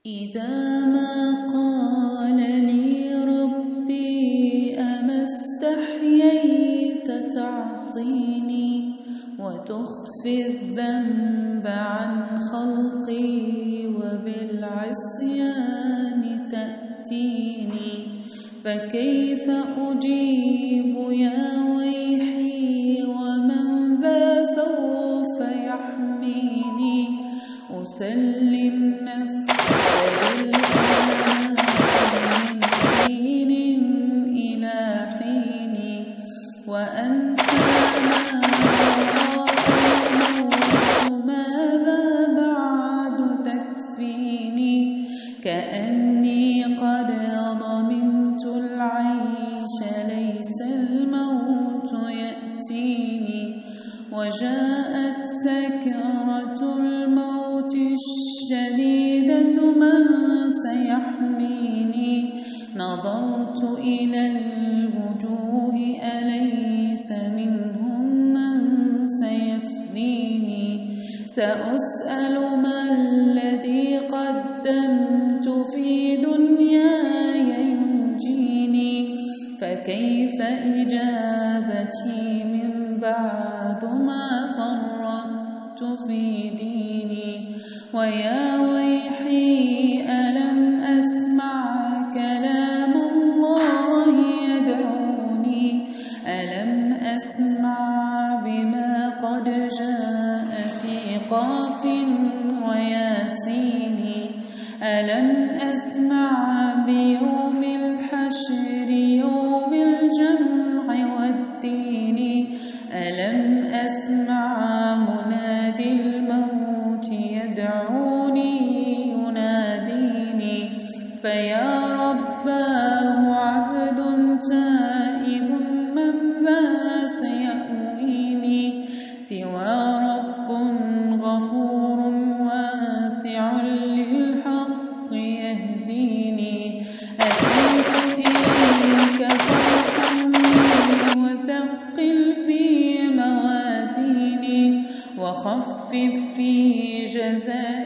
إذا ما قال لي ربي أما استحييت تعصيني وتخفي الذنب عن خلقي وبالعصيان تأتيني، فكيف أجيب يا ويحي ومن ذا سوف يحميني؟ أسلم نفسي من حين إلى حين، وأنت ماذا بعد تكفيني؟ كأني قد ضمنت العيش ليس الموت يأتيني، وجاءت سكرة الموت الشديدة من سيحميني؟ نظرت إلى الوجوه أليس منهم من سيفديني؟ سأسأل ما الذي قدمت في دنياي ينجيني، فكيف إجابتي من بعد ما فرطت في ديني؟ ويا ويحي ألم أسمع كلام الله يدعوني؟ ألم أسمع بما قد جاء في قاف وياسين؟ ألم أسمع بيوم الحشر يوم الجمع والدين؟ ألم أسمع منادي الموت يدعوني يناديني؟ فيا رباه عبد تائب من ذا سيأويني؟ سوى رب غفور واسع للحق يهديني. أتيت إليك فارحمني وثقل في موازيني، وخفف في جزائي